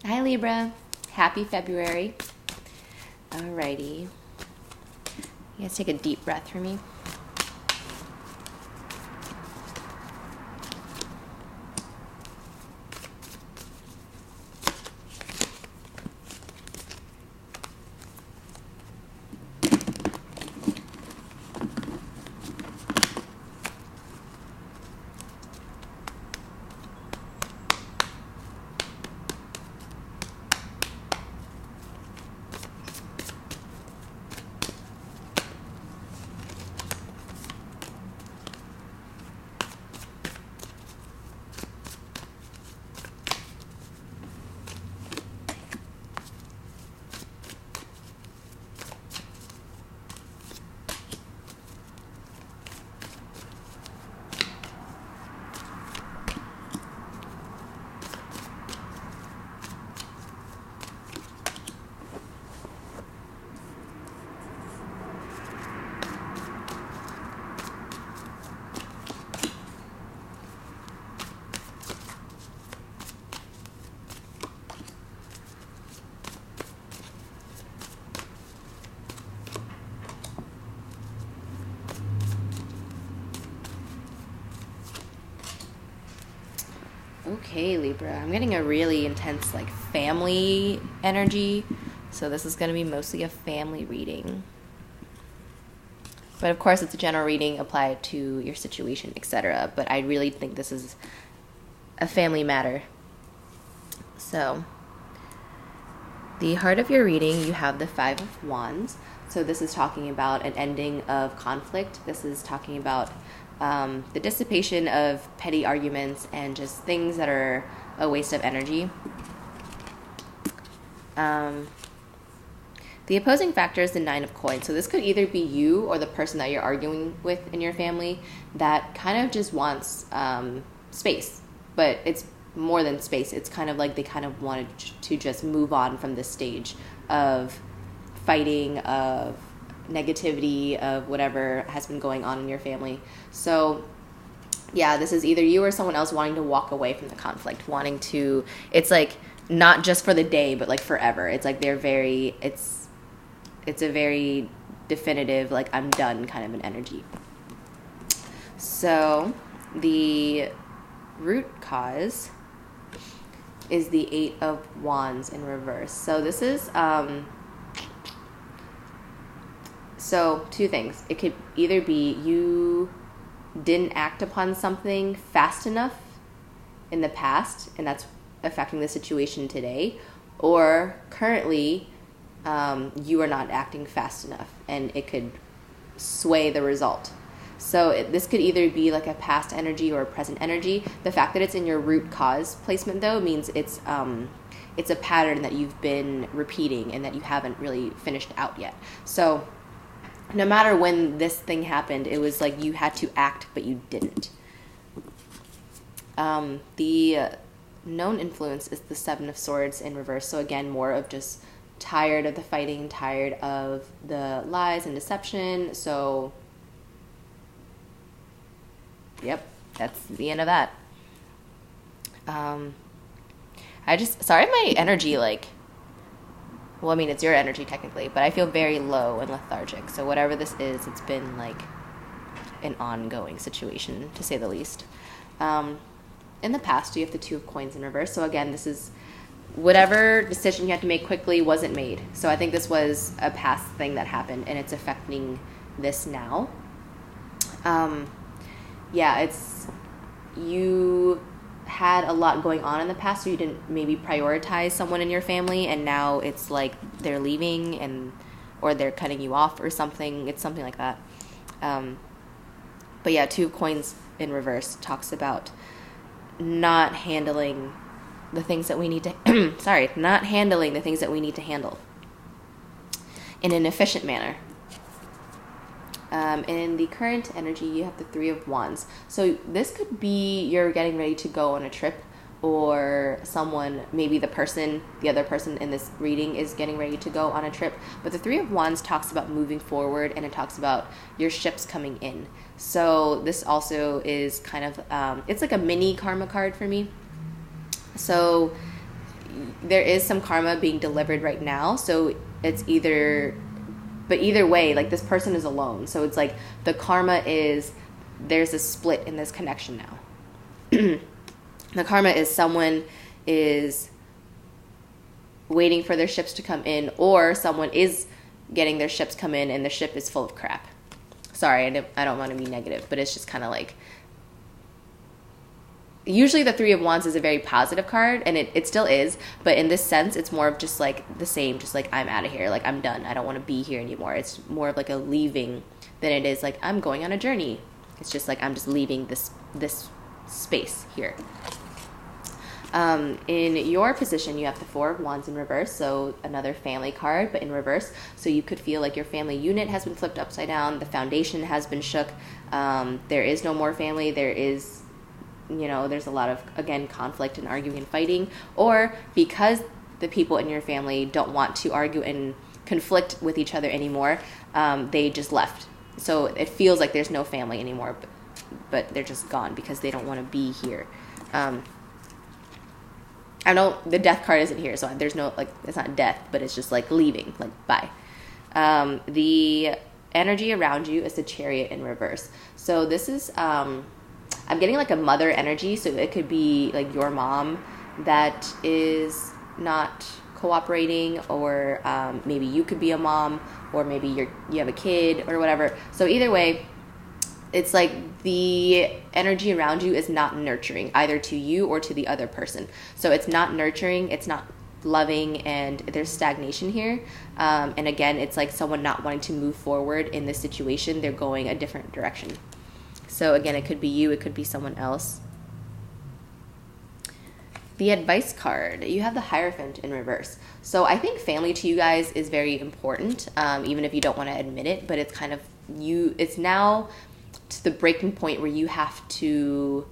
Hi Libra, happy February. Alrighty, you guys take a deep breath for me. Okay, Libra, I'm getting a really intense like family energy, so this is going to be mostly a family reading. But of course, it's a general reading applied to your situation, etc. But I really think this is a family matter. So, the heart of your reading, you have the Five of Wands. So this is talking about an ending of conflict. This is talking about the dissipation of petty arguments and just things that are a waste of energy. The opposing factor is the Nine of Coins. So this could either be you or the person that you're arguing with in your family that kind of just wants space. But it's more than space. It's kind of like they kind of wanted to just move on from this stage of fighting, of negativity, of whatever has been going on in your family. So yeah, this is either you or someone else wanting to walk away from the conflict, wanting to, it's like not just for the day, but like forever. It's like they're very, it's a very definitive, like I'm done kind of an energy. So the root cause is the Eight of Wands in reverse. So this is, so two things. It could either be you didn't act upon something fast enough in the past, and that's affecting the situation today, or currently you are not acting fast enough, and it could sway the result. So this could either be like a past energy or a present energy. The fact that it's in your root cause placement, though, means it's a pattern that you've been repeating and that you haven't really finished out yet. So no matter when this thing happened, it was like you had to act, but you didn't. The known influence is the Seven of Swords in reverse. So again, more of just tired of the fighting, tired of the lies and deception. So, yep, that's the end of that. Sorry if my energy, like, well, I mean, it's your energy technically, but I feel very low and lethargic. So whatever this is, it's been like an ongoing situation, to say the least. In the past, you have the Two of Coins in reverse. So again, this is whatever decision you had to make quickly wasn't made. So I think this was a past thing that happened, and it's affecting this now. Yeah, it's, you had a lot going on in the past, so you didn't maybe prioritize someone in your family, and now it's like they're leaving or they're cutting you off or something. It's something like that. But yeah, Two of Coins in reverse talks about not handling the things that we need to not handling the things that we need to handle in an efficient manner. In the current energy, you have the Three of Wands. So this could be you're getting ready to go on a trip, or someone, maybe the other person in this reading is getting ready to go on a trip. But the Three of Wands talks about moving forward, and it talks about your ships coming in. So this also is kind of, it's like a mini karma card for me. So there is some karma being delivered right now. So it's either, but either way, like this person is alone. So it's like the karma is, there's a split in this connection now. The karma is someone is waiting for their ships to come in, or someone is getting their ships come in and the ship is full of crap. Sorry, I don't want to be negative, but it's just kind of like, usually the Three of Wands is a very positive card, and it still is, but in this sense, it's more of just like the same, just like I'm out of here, like I'm done, I don't want to be here anymore. It's more of like a leaving than it is like I'm going on a journey. It's just like I'm just leaving this space here. In your position, you have the Four of Wands in reverse, so another family card, but in reverse. So you could feel like your family unit has been flipped upside down, the foundation has been shook, there is no more family, there is, there's a lot of, again, conflict and arguing and fighting, or because the people in your family don't want to argue and conflict with each other anymore, they just left. So it feels like there's no family anymore, but they're just gone because they don't want to be here. I know the death card isn't here, so there's no, like, it's not death, but it's just like leaving, like bye. The energy around you is the Chariot in reverse. So this is, I'm getting like a mother energy, so it could be like your mom that is not cooperating, or maybe you could be a mom, or maybe you have a kid or whatever. So either way, it's like the energy around you is not nurturing, either to you or to the other person. So it's not nurturing, it's not loving, and there's stagnation here. And again, it's like someone not wanting to move forward in this situation. They're going a different direction. So again, it could be you, it could be someone else. The advice card, you have the Hierophant in reverse. So I think family to you guys is very important, even if you don't want to admit it, but it's kind of it's now to the breaking point where you have to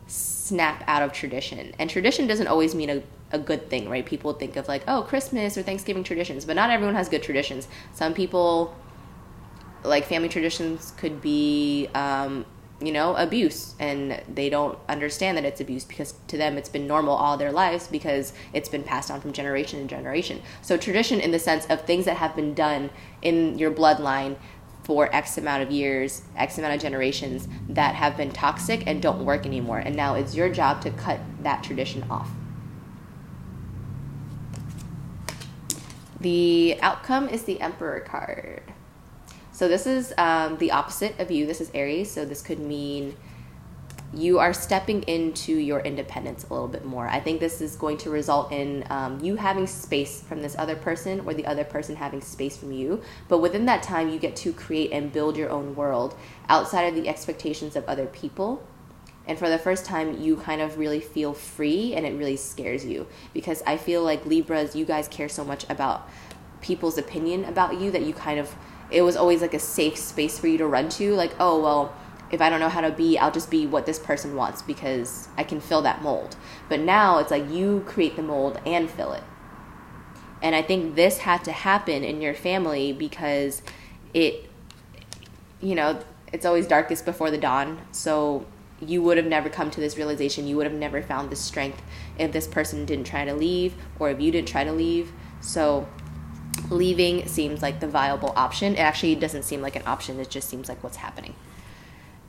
snap out of tradition. And tradition doesn't always mean a good thing, right? People think of like, oh, Christmas or Thanksgiving traditions, but not everyone has good traditions. Some people, like family traditions could be, abuse, and they don't understand that it's abuse because to them it's been normal all their lives because it's been passed on from generation to generation. So tradition in the sense of things that have been done in your bloodline for X amount of years, X amount of generations that have been toxic and don't work anymore. And now it's your job to cut that tradition off. The outcome is the Emperor card. So this is the opposite of you. This is Aries. So this could mean you are stepping into your independence a little bit more. I think this is going to result in you having space from this other person, or the other person having space from you. But within that time, you get to create and build your own world outside of the expectations of other people. And for the first time, you kind of really feel free, and it really scares you. Because I feel like Libras, you guys care so much about people's opinion about you that you kind of, it was always like a safe space for you to run to. Like, oh, well, if I don't know how to be, I'll just be what this person wants because I can fill that mold. But now it's like you create the mold and fill it. And I think this had to happen in your family because it's always darkest before the dawn. So you would have never come to this realization. You would have never found this strength if this person didn't try to leave, or if you didn't try to leave. So leaving seems like the viable option. It actually doesn't seem like an option. It just seems like what's happening.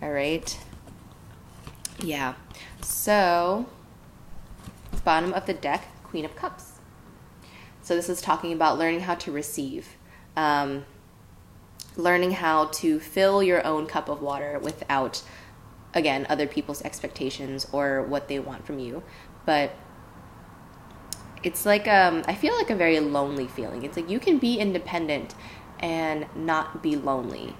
All right. Yeah. So, bottom of the deck, Queen of Cups. So this is talking about learning how to receive. Learning how to fill your own cup of water without, again, other people's expectations or what they want from you. But it's like, I feel like a very lonely feeling. It's like you can be independent and not be lonely.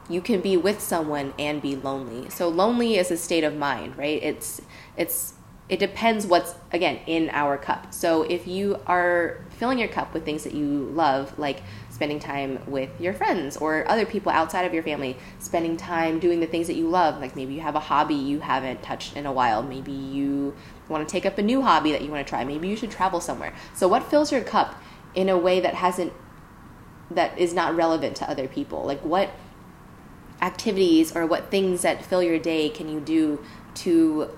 You can be with someone and be lonely. So lonely is a state of mind, right? It depends what's, again, in our cup. So if you are filling your cup with things that you love, like spending time with your friends or other people outside of your family, spending time doing the things that you love, like maybe you have a hobby you haven't touched in a while, maybe you want to take up a new hobby that you want to try, maybe you should travel somewhere. So what fills your cup in a way that is not relevant to other people? Like what activities or what things that fill your day can you do to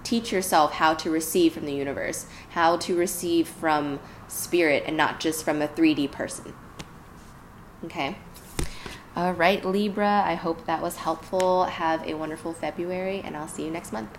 teach yourself how to receive from the universe, how to receive from spirit and not just from a 3D person. Okay? All right, Libra, I hope that was helpful. Have a wonderful February, and I'll see you next month.